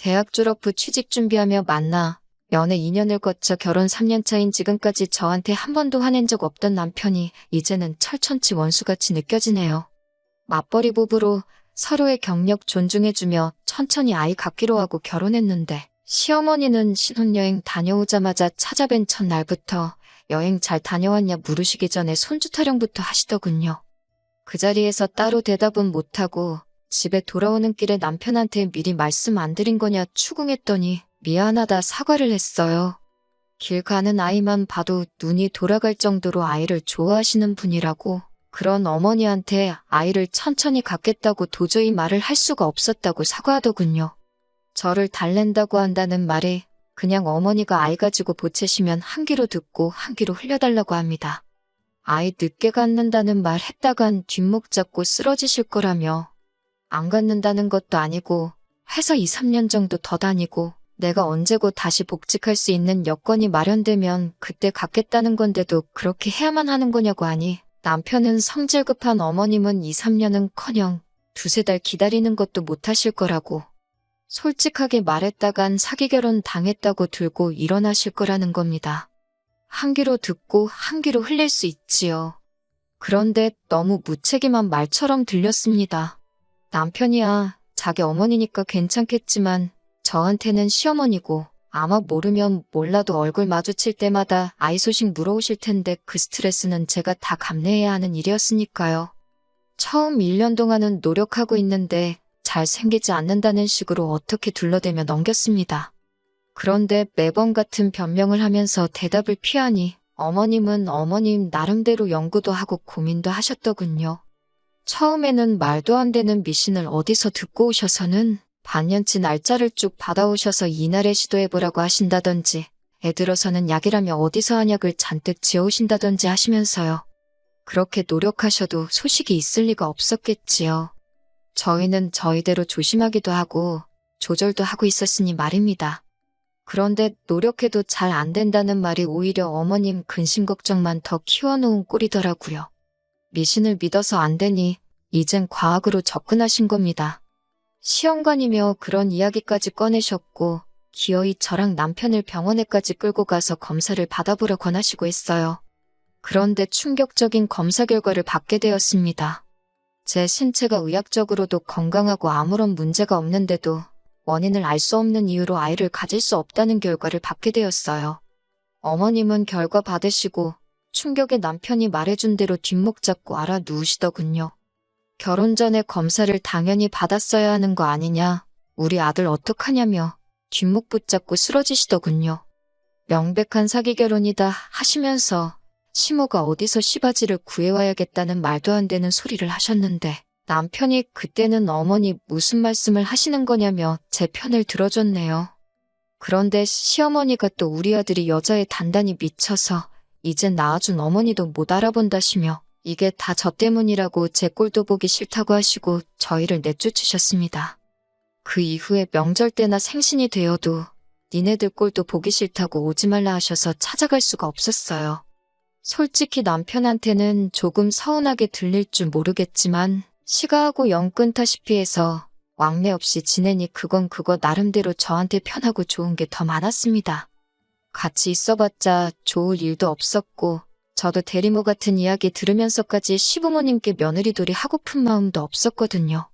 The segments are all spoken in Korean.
대학 졸업 후 취직 준비하며 만나 연애 2년을 거쳐 결혼 3년 차인 지금까지 저한테 한 번도 화낸 적 없던 남편이 이제는 철천지 원수같이 느껴지네요. 맞벌이 부부로 서로의 경력 존중해주며 천천히 아이 갖기로 하고 결혼했는데 시어머니는 신혼여행 다녀오자마자 찾아뵌 첫날부터 여행 잘 다녀왔냐 물으시기 전에 손주 타령부터 하시더군요. 그 자리에서 따로 대답은 못하고 집에 돌아오는 길에 남편한테 미리 말씀 안 드린 거냐 추궁했더니 미안하다 사과를 했어요. 길 가는 아이만 봐도 눈이 돌아갈 정도로 아이를 좋아하시는 분이라고, 그런 어머니한테 아이를 천천히 갖겠다고 도저히 말을 할 수가 없었다고 사과하더군요. 저를 달랜다고 한다는 말에 그냥 어머니가 아이 가지고 보채시면 한 귀로 듣고 한 귀로 흘려달라고 합니다. 아이 늦게 갖는다는 말 했다간 뒷목 잡고 쓰러지실 거라며, 안 갖는다는 것도 아니고 회사 2, 3년 정도 더 다니고 내가 언제고 다시 복직할 수 있는 여건이 마련되면 그때 갖겠다는 건데도 그렇게 해야만 하는 거냐고 하니, 남편은 성질 급한 어머님은 2, 3년은커녕 두세 달 기다리는 것도 못하실 거라고 솔직하게 말했다간 사기 결혼 당했다고 들고 일어나실 거라는 겁니다. 한 귀로 듣고 한 귀로 흘릴 수 있지요. 그런데 너무 무책임한 말처럼 들렸습니다. 남편이야 자기 어머니니까 괜찮겠지만 저한테는 시어머니고, 아마 모르면 몰라도 얼굴 마주칠 때마다 아이 소식 물어오실 텐데 그 스트레스는 제가 다 감내해야 하는 일이었으니까요. 처음 1년 동안은 노력하고 있는데 잘 생기지 않는다는 식으로 어떻게 둘러대며 넘겼습니다. 그런데 매번 같은 변명을 하면서 대답을 피하니 어머님은 어머님 나름대로 연구도 하고 고민도 하셨더군요. 처음에는 말도 안 되는 미신을 어디서 듣고 오셔서는 반년치 날짜를 쭉 받아오셔서 이날에 시도해보라고 하신다던지, 애들어서는 약이라며 어디서 한약을 잔뜩 지어오신다던지 하시면서요. 그렇게 노력하셔도 소식이 있을 리가 없었겠지요. 저희는 저희대로 조심하기도 하고 조절도 하고 있었으니 말입니다. 그런데 노력해도 잘 안 된다는 말이 오히려 어머님 근심 걱정만 더 키워놓은 꼴이더라고요. 미신을 믿어서 안 되니 이젠 과학으로 접근하신 겁니다. 시험관이며 그런 이야기까지 꺼내셨고 기어이 저랑 남편을 병원에까지 끌고 가서 검사를 받아보려 권하시고 했어요. 그런데 충격적인 검사 결과를 받게 되었습니다. 제 신체가 의학적으로도 건강하고 아무런 문제가 없는데도 원인을 알 수 없는 이유로 아이를 가질 수 없다는 결과를 받게 되었어요. 어머님은 결과 받으시고 충격에 남편이 말해준 대로 뒷목 잡고 알아 누우시더군요. 결혼 전에 검사를 당연히 받았어야 하는 거 아니냐, 우리 아들 어떡하냐며 뒷목 붙잡고 쓰러지시더군요. 명백한 사기 결혼이다 하시면서 시모가 어디서 시바지를 구해와야겠다는 말도 안 되는 소리를 하셨는데, 남편이 그때는 어머니 무슨 말씀을 하시는 거냐며 제 편을 들어줬네요. 그런데 시어머니가 또 우리 아들이 여자에 단단히 미쳐서 이젠 낳아준 어머니도 못 알아본다시며 이게 다 저 때문이라고 제 꼴도 보기 싫다고 하시고 저희를 내쫓으셨습니다. 그 이후에 명절 때나 생신이 되어도 니네들 꼴도 보기 싫다고 오지 말라 하셔서 찾아갈 수가 없었어요. 솔직히 남편한테는 조금 서운하게 들릴 줄 모르겠지만 시가하고 영 끊다시피 해서 왕래 없이 지내니 그건 그거 나름대로 저한테 편하고 좋은 게 더 많았습니다. 같이 있어봤자 좋을 일도 없었고 저도 대리모 같은 이야기 들으면서까지 시부모님께 며느리돌이 하고픈 마음도 없었거든요.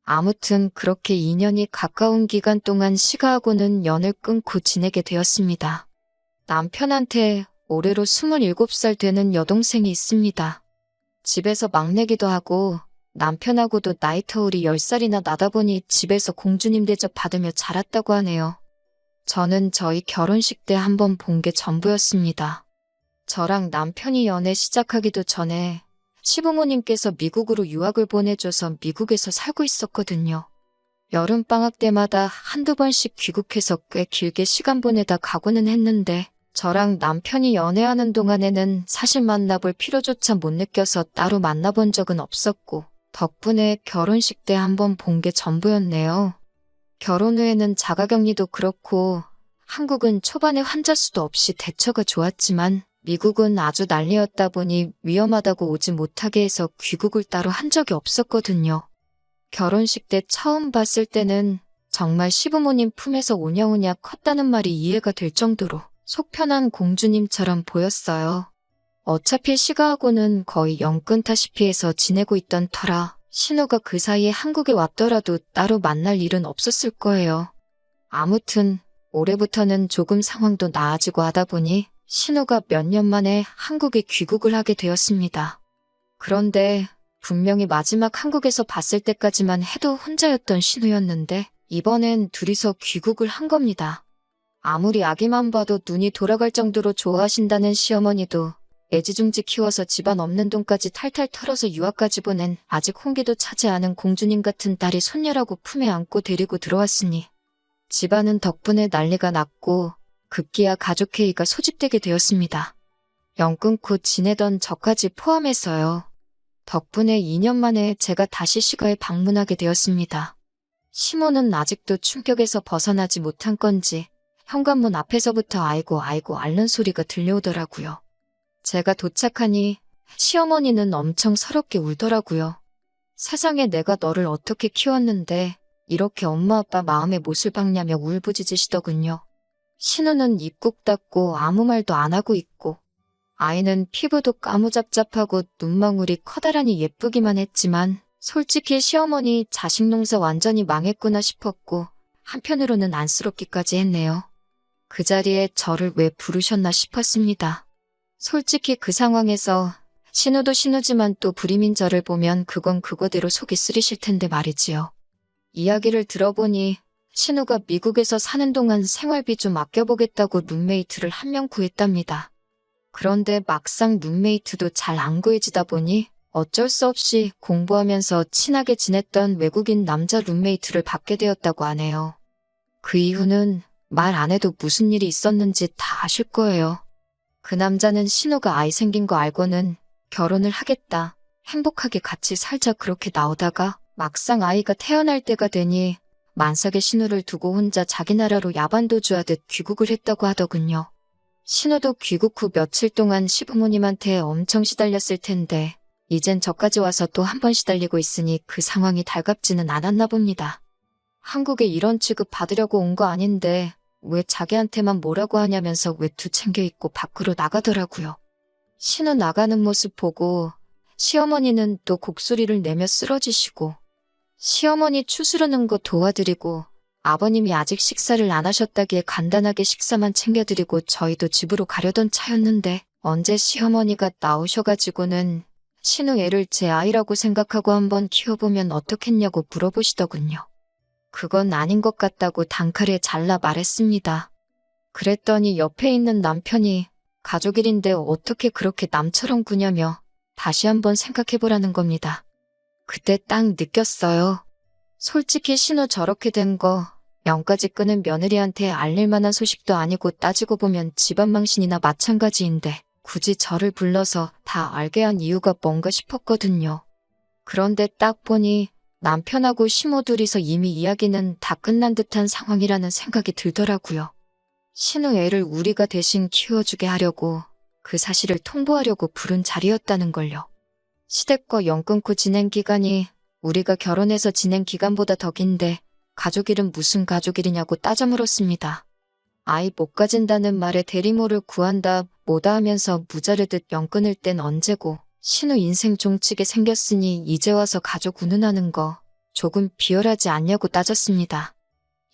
아무튼 그렇게 2년이 가까운 기간 동안 시가하고는 연을 끊고 지내게 되었습니다. 남편한테 올해로 27살 되는 여동생이 있습니다. 집에서 막내기도 하고 남편하고도 나이 터울이 10살이나 나다 보니 집에서 공주님 대접 받으며 자랐다고 하네요. 저는 저희 결혼식 때 한번 본 게 전부였습니다. 저랑 남편이 연애 시작하기도 전에 시부모님께서 미국으로 유학을 보내줘서 미국에서 살고 있었거든요. 여름방학 때마다 한두 번씩 귀국해서 꽤 길게 시간 보내다 가고는 했는데 저랑 남편이 연애하는 동안에는 사실 만나볼 필요조차 못 느껴서 따로 만나본 적은 없었고 덕분에 결혼식 때 한번 본 게 전부였네요. 결혼 후에는 자가격리도 그렇고 한국은 초반에 환자 수도 없이 대처가 좋았지만 미국은 아주 난리였다 보니 위험하다고 오지 못하게 해서 귀국을 따로 한 적이 없었거든요. 결혼식 때 처음 봤을 때는 정말 시부모님 품에서 오냐오냐 컸다는 말이 이해가 될 정도로 속 편한 공주님처럼 보였어요. 어차피 시가하고는 거의 영끈타시피 해서 지내고 있던 터라 신우가 그 사이에 한국에 왔더라도 따로 만날 일은 없었을 거예요. 아무튼 올해부터는 조금 상황도 나아지고 하다 보니 신우가 몇 년 만에 한국에 귀국을 하게 되었습니다. 그런데 분명히 마지막 한국에서 봤을 때까지만 해도 혼자였던 신우였는데 이번엔 둘이서 귀국을 한 겁니다. 아무리 아기만 봐도 눈이 돌아갈 정도로 좋아하신다는 시어머니도 애지중지 키워서 집안 없는 돈까지 탈탈 털어서 유학까지 보낸 아직 홍기도 차지 않은 공주님 같은 딸이 손녀라고 품에 안고 데리고 들어왔으니 집안은 덕분에 난리가 났고 급기야 가족회의가 소집되게 되었습니다. 연 끊고 지내던 저까지 포함해서요. 덕분에 2년 만에 제가 다시 시가에 방문하게 되었습니다. 시모는 아직도 충격에서 벗어나지 못한 건지 현관문 앞에서부터 아이고 앓는 소리가 들려오더라고요. 제가 도착하니 시어머니는 엄청 서럽게 울더라고요. 세상에 내가 너를 어떻게 키웠는데 이렇게 엄마 아빠 마음에 못을 박냐며 울부짖으시더군요. 신우는 입 꾹 닫고 아무 말도 안 하고 있고 아이는 피부도 까무잡잡하고 눈망울이 커다란히 예쁘기만 했지만 솔직히 시어머니 자식 농사 완전히 망했구나 싶었고 한편으로는 안쓰럽기까지 했네요. 그 자리에 저를 왜 부르셨나 싶었습니다. 솔직히 그 상황에서 신우도 신우지만 또 불임인 저를 보면 그건 그거대로 속이 쓰리실 텐데 말이지요. 이야기를 들어보니 신우가 미국에서 사는 동안 생활비 좀 아껴보겠다고 룸메이트를 한 명 구했답니다. 그런데 막상 룸메이트도 잘 안 구해지다 보니 어쩔 수 없이 공부하면서 친하게 지냈던 외국인 남자 룸메이트를 받게 되었다고 하네요. 그 이후는 말 안 해도 무슨 일이 있었는지 다 아실 거예요. 그 남자는 신우가 아이 생긴 거 알고는 결혼을 하겠다, 행복하게 같이 살자 그렇게 나오다가 막상 아이가 태어날 때가 되니 만삭의 신우를 두고 혼자 자기 나라로 야반도주하듯 귀국을 했다고 하더군요. 신우도 귀국 후 며칠 동안 시부모님한테 엄청 시달렸을 텐데 이젠 저까지 와서 또 한 번 시달리고 있으니 그 상황이 달갑지는 않았나 봅니다. 한국에 이런 취급 받으려고 온 거 아닌데 왜 자기한테만 뭐라고 하냐면서 외투 챙겨 입고 밖으로 나가더라고요. 신우 나가는 모습 보고 시어머니는 또 곡소리를 내며 쓰러지시고 시어머니 추스르는 거 도와드리고 아버님이 아직 식사를 안 하셨다기에 간단하게 식사만 챙겨드리고 저희도 집으로 가려던 차였는데 언제 시어머니가 나오셔가지고는 신우 애를 제 아이라고 생각하고 한번 키워보면 어떻겠냐고 물어보시더군요. 그건 아닌 것 같다고 단칼에 잘라 말했습니다. 그랬더니 옆에 있는 남편이 가족 일인데 어떻게 그렇게 남처럼 구냐며 다시 한번 생각해보라는 겁니다. 그때 딱 느꼈어요. 솔직히 신우 저렇게 된 거 명까지 끄는 며느리한테 알릴 만한 소식도 아니고 따지고 보면 집안 망신이나 마찬가지인데 굳이 저를 불러서 다 알게 한 이유가 뭔가 싶었거든요. 그런데 딱 보니 남편하고 시모 둘이서 이미 이야기는 다 끝난 듯한 상황이라는 생각이 들더라고요. 신우 애를 우리가 대신 키워주게 하려고 그 사실을 통보하려고 부른 자리였다는 걸요. 시댁과 연 끊고 지낸 기간이 우리가 결혼해서 지낸 기간보다 더 긴데 가족일은 무슨 가족일이냐고 따져 물었습니다. 아이 못 가진다는 말에 대리모를 구한다 뭐다 하면서 무자르듯 연 끊을 땐 언제고 신우 인생 종치게 생겼으니 이제 와서 가족 운운하는 거 조금 비열하지 않냐고 따졌습니다.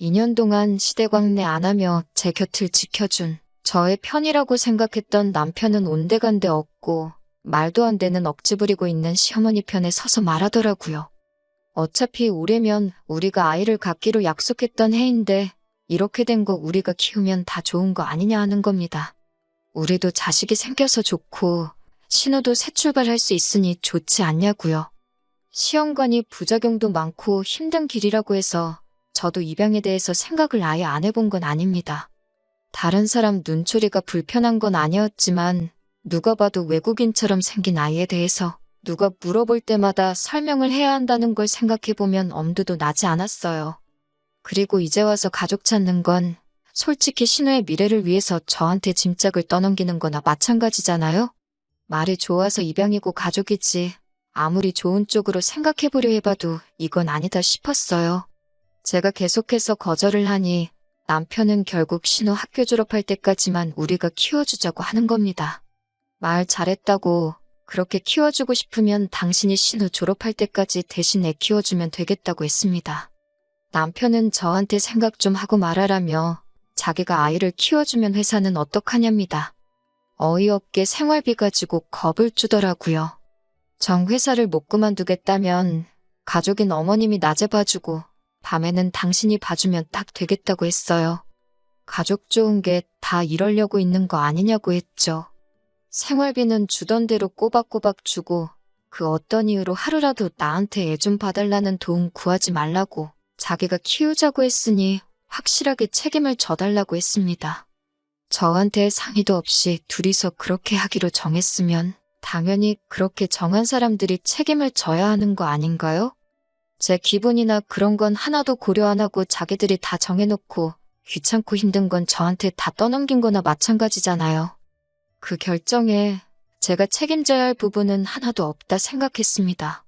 2년 동안 시댁 왕래 안 하며 제 곁을 지켜준 저의 편이라고 생각했던 남편은 온데간데 없고 말도 안 되는 억지 부리고 있는 시어머니 편에 서서 말하더라고요. 어차피 올해면 우리가 아이를 갖기로 약속했던 해인데 이렇게 된 거 우리가 키우면 다 좋은 거 아니냐 하는 겁니다. 우리도 자식이 생겨서 좋고 신우도 새 출발할 수 있으니 좋지 않냐고요. 시험관이 부작용도 많고 힘든 길이라고 해서 저도 입양에 대해서 생각을 아예 안 해본 건 아닙니다. 다른 사람 눈초리가 불편한 건 아니었지만 누가 봐도 외국인처럼 생긴 아이에 대해서 누가 물어볼 때마다 설명을 해야 한다는 걸 생각해보면 엄두도 나지 않았어요. 그리고 이제 와서 가족 찾는 건 솔직히 신우의 미래를 위해서 저한테 짐짝을 떠넘기는 거나 마찬가지잖아요? 말이 좋아서 입양이고 가족이지 아무리 좋은 쪽으로 생각해보려 해봐도 이건 아니다 싶었어요. 제가 계속해서 거절을 하니 남편은 결국 신우 학교 졸업할 때까지만 우리가 키워주자고 하는 겁니다. 말 잘했다고, 그렇게 키워주고 싶으면 당신이 신우 졸업할 때까지 대신 애 키워주면 되겠다고 했습니다. 남편은 저한테 생각 좀 하고 말하라며 자기가 아이를 키워주면 회사는 어떡하냐입니다. 어이없게 생활비 가지고 겁을 주더라고요. 정 회사를 못 그만두겠다면 가족인 어머님이 낮에 봐주고 밤에는 당신이 봐주면 딱 되겠다고 했어요. 가족 좋은 게 다 이러려고 있는 거 아니냐고 했죠. 생활비는 주던 대로 꼬박꼬박 주고 그 어떤 이유로 하루라도 나한테 애 좀 봐달라는 도움 구하지 말라고 자기가 키우자고 했으니 확실하게 책임을 져달라고 했습니다. 저한테 상의도 없이 둘이서 그렇게 하기로 정했으면 당연히 그렇게 정한 사람들이 책임을 져야 하는 거 아닌가요? 제 기분이나 그런 건 하나도 고려 안 하고 자기들이 다 정해놓고 귀찮고 힘든 건 저한테 다 떠넘긴 거나 마찬가지잖아요. 그 결정에 제가 책임져야 할 부분은 하나도 없다 생각했습니다.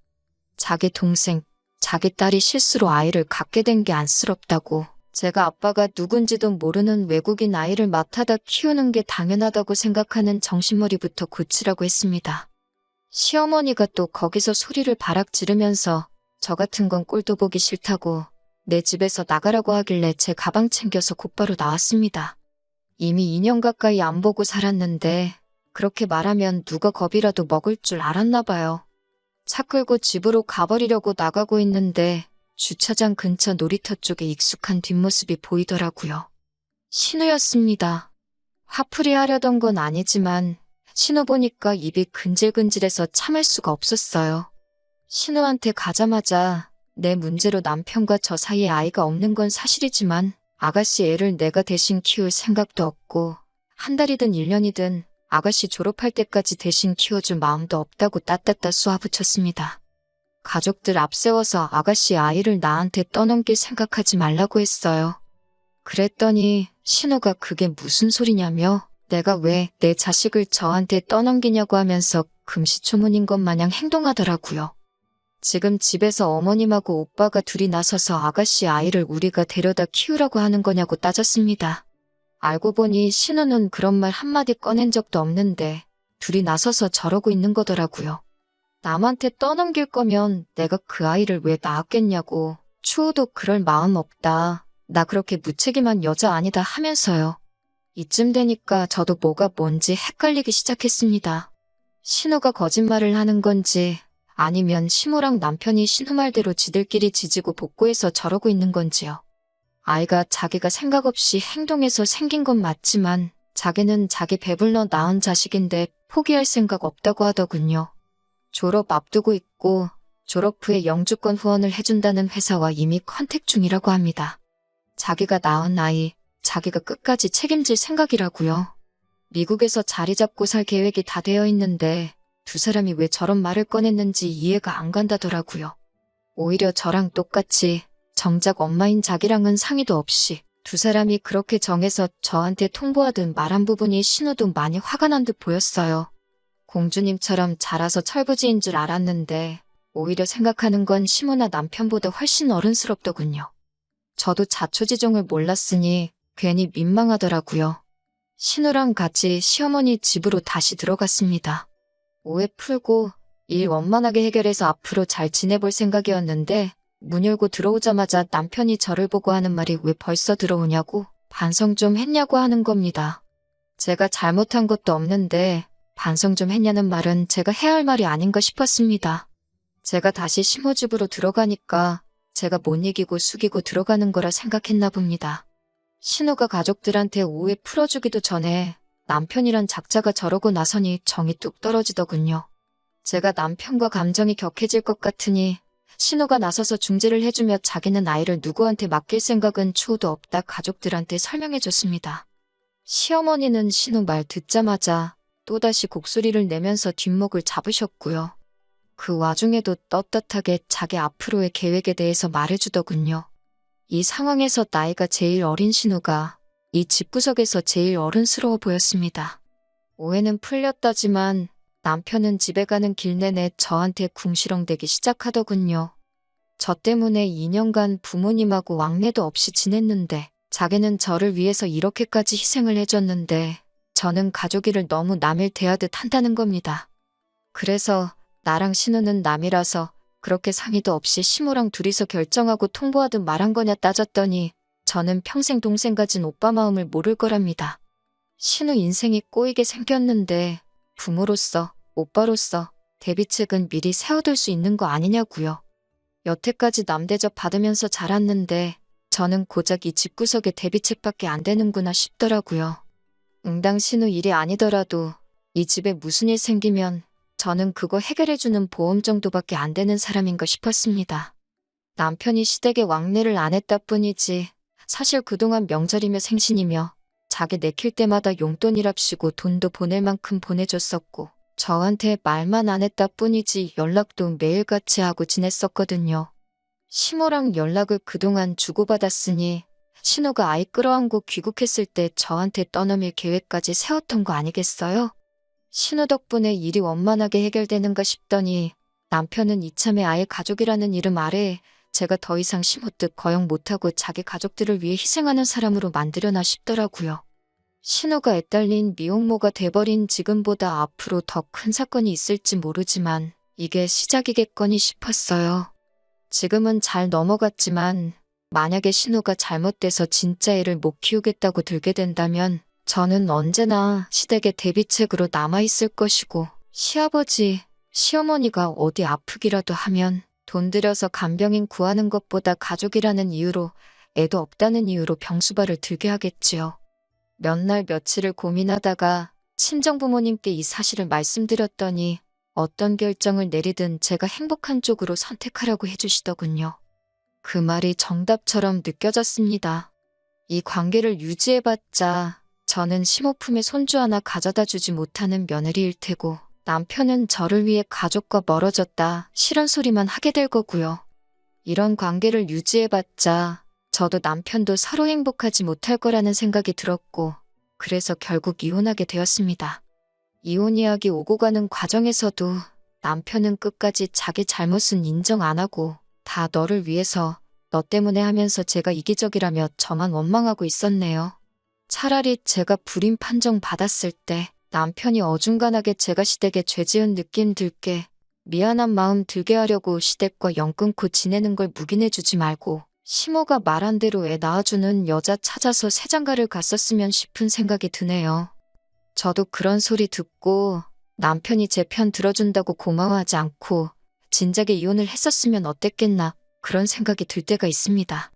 자기 동생, 자기 딸이 실수로 아이를 갖게 된 게 안쓰럽다고, 제가 아빠가 누군지도 모르는 외국인 아이를 맡아다 키우는 게 당연하다고 생각하는 정신머리부터 고치라고 했습니다. 시어머니가 또 거기서 소리를 바락 지르면서 저 같은 건 꼴도 보기 싫다고 내 집에서 나가라고 하길래 제 가방 챙겨서 곧바로 나왔습니다. 이미 2년 가까이 안 보고 살았는데 그렇게 말하면 누가 겁이라도 먹을 줄 알았나 봐요. 차 끌고 집으로 가버리려고 나가고 있는데 주차장 근처 놀이터 쪽에 익숙한 뒷모습이 보이더라고요. 신우였습니다. 화풀이 하려던 건 아니지만 신우 보니까 입이 근질근질해서 참을 수가 없었어요. 신우한테 가자마자 내 문제로 남편과 저 사이에 아이가 없는 건 사실이지만 아가씨 애를 내가 대신 키울 생각도 없고 한 달이든 1년이든 아가씨 졸업할 때까지 대신 키워줄 마음도 없다고 따따따 쏘아붙였습니다. 가족들 앞세워서 아가씨 아이를 나한테 떠넘길 생각하지 말라고 했어요. 그랬더니 신우가 그게 무슨 소리냐며 내가 왜 내 자식을 저한테 떠넘기냐고 하면서 금시초문인 것 마냥 행동하더라고요. 지금 집에서 어머님하고 오빠가 둘이 나서서 아가씨 아이를 우리가 데려다 키우라고 하는 거냐고 따졌습니다. 알고 보니 신우는 그런 말 한마디 꺼낸 적도 없는데 둘이 나서서 저러고 있는 거더라고요. 남한테 떠넘길 거면 내가 그 아이를 왜 낳았겠냐고, 추호도 그럴 마음 없다, 나 그렇게 무책임한 여자 아니다 하면서요. 이쯤 되니까 저도 뭐가 뭔지 헷갈리기 시작했습니다. 신우가 거짓말을 하는 건지 아니면 시모랑 남편이 신우 말대로 지들끼리 지지고 볶고해서 저러고 있는 건지요. 아이가 자기가 생각 없이 행동해서 생긴 건 맞지만 자기는 자기 배불러 낳은 자식인데 포기할 생각 없다고 하더군요. 졸업 앞두고 있고 졸업 후에 영주권 후원을 해준다는 회사와 이미 컨택 중이라고 합니다. 자기가 낳은 아이, 자기가 끝까지 책임질 생각이라고요. 미국에서 자리 잡고 살 계획이 다 되어 있는데 두 사람이 왜 저런 말을 꺼냈는지 이해가 안 간다더라고요. 오히려 저랑 똑같이 정작 엄마인 자기랑은 상의도 없이 두 사람이 그렇게 정해서 저한테 통보하듯 말한 부분이 신우도 많이 화가 난 듯 보였어요. 공주님처럼 자라서 철부지인 줄 알았는데 오히려 생각하는 건 시모나 남편보다 훨씬 어른스럽더군요. 저도 자초지종을 몰랐으니 괜히 민망하더라고요. 신우랑 같이 시어머니 집으로 다시 들어갔습니다. 오해 풀고 일 원만하게 해결해서 앞으로 잘 지내볼 생각이었는데 문 열고 들어오자마자 남편이 저를 보고 하는 말이 왜 벌써 들어오냐고, 반성 좀 했냐고 하는 겁니다. 제가 잘못한 것도 없는데 반성 좀 했냐는 말은 제가 해야 할 말이 아닌가 싶었습니다. 제가 다시 시모 집으로 들어가니까 제가 못 이기고 숙이고 들어가는 거라 생각했나 봅니다. 신우가 가족들한테 오해 풀어주기도 전에 남편이란 작자가 저러고 나서니 정이 뚝 떨어지더군요. 제가 남편과 감정이 격해질 것 같으니 신우가 나서서 중재를 해주며 자기는 아이를 누구한테 맡길 생각은 추호도 없다 가족들한테 설명해줬습니다. 시어머니는 신우 말 듣자마자 또다시 곡소리를 내면서 뒷목을 잡으셨고요. 그 와중에도 떳떳하게 자기 앞으로의 계획에 대해서 말해주더군요. 이 상황에서 나이가 제일 어린 신우가 이 집구석에서 제일 어른스러워 보였습니다. 오해는 풀렸다지만 남편은 집에 가는 길 내내 저한테 궁시렁대기 시작하더군요. 저 때문에 2년간 부모님하고 왕래도 없이 지냈는데 자기는 저를 위해서 이렇게까지 희생을 해줬는데 저는 가족이를 너무 남일 대하듯 한다는 겁니다. 그래서 나랑 신우는 남이라서 그렇게 상의도 없이 시모랑 둘이서 결정하고 통보하듯 말한 거냐 따졌더니 저는 평생 동생 가진 오빠 마음을 모를 거랍니다. 신우 인생이 꼬이게 생겼는데 부모로서, 오빠로서 대비책은 미리 세워둘 수 있는 거 아니냐고요. 여태까지 남 대접 받으면서 자랐는데 저는 고작 이 집구석에 대비책밖에 안 되는구나 싶더라고요. 응당 신우 일이 아니더라도 이 집에 무슨 일 생기면 저는 그거 해결해주는 보험 정도밖에 안 되는 사람인가 싶었습니다. 남편이 시댁에 왕래를 안 했다 뿐이지 사실 그동안 명절이며 생신이며 자기 내킬 때마다 용돈이랍시고 돈도 보낼 만큼 보내줬었고 저한테 말만 안 했다 뿐이지 연락도 매일같이 하고 지냈었거든요. 시모랑 연락을 그동안 주고받았으니 신우가 아이 끌어안고 귀국했을 때 저한테 떠넘일 계획까지 세웠던 거 아니겠어요? 신우 덕분에 일이 원만하게 해결되는가 싶더니 남편은 이참에 아예 가족이라는 이름 아래에 제가 더 이상 시모 뜻 거역 못하고 자기 가족들을 위해 희생하는 사람으로 만들려나 싶더라고요. 신우가 애딸린 미혼모가 돼버린 지금보다 앞으로 더 큰 사건이 있을지 모르지만 이게 시작이겠거니 싶었어요. 지금은 잘 넘어갔지만 만약에 신우가 잘못돼서 진짜 애를 못 키우겠다고 들게 된다면 저는 언제나 시댁의 대비책으로 남아있을 것이고 시아버지, 시어머니가 어디 아프기라도 하면 돈 들여서 간병인 구하는 것보다 가족이라는 이유로 애도 없다는 이유로 병수발을 들게 하겠지요. 몇 날 며칠을 고민하다가 친정부모님께 이 사실을 말씀드렸더니 어떤 결정을 내리든 제가 행복한 쪽으로 선택하라고 해주시더군요. 그 말이 정답처럼 느껴졌습니다. 이 관계를 유지해봤자 저는 시모 품에 손주 하나 가져다 주지 못하는 며느리일 테고 남편은 저를 위해 가족과 멀어졌다 싫은 소리만 하게 될 거고요. 이런 관계를 유지해봤자 저도 남편도 서로 행복하지 못할 거라는 생각이 들었고 그래서 결국 이혼하게 되었습니다. 이혼 이야기 오고 가는 과정에서도 남편은 끝까지 자기 잘못은 인정 안 하고 다 너를 위해서 너 때문에 하면서 제가 이기적이라며 저만 원망하고 있었네요. 차라리 제가 불임 판정 받았을 때 남편이 어중간하게 제가 시댁에 죄 지은 느낌 들게 미안한 마음 들게 하려고 시댁과 연 끊고 지내는 걸 묵인해주지 말고 시모가 말한 대로 애 낳아주는 여자 찾아서 새장가를 갔었으면 싶은 생각이 드네요. 저도 그런 소리 듣고 남편이 제 편 들어준다고 고마워하지 않고 진작에 이혼을 했었으면 어땠겠나 그런 생각이 들 때가 있습니다.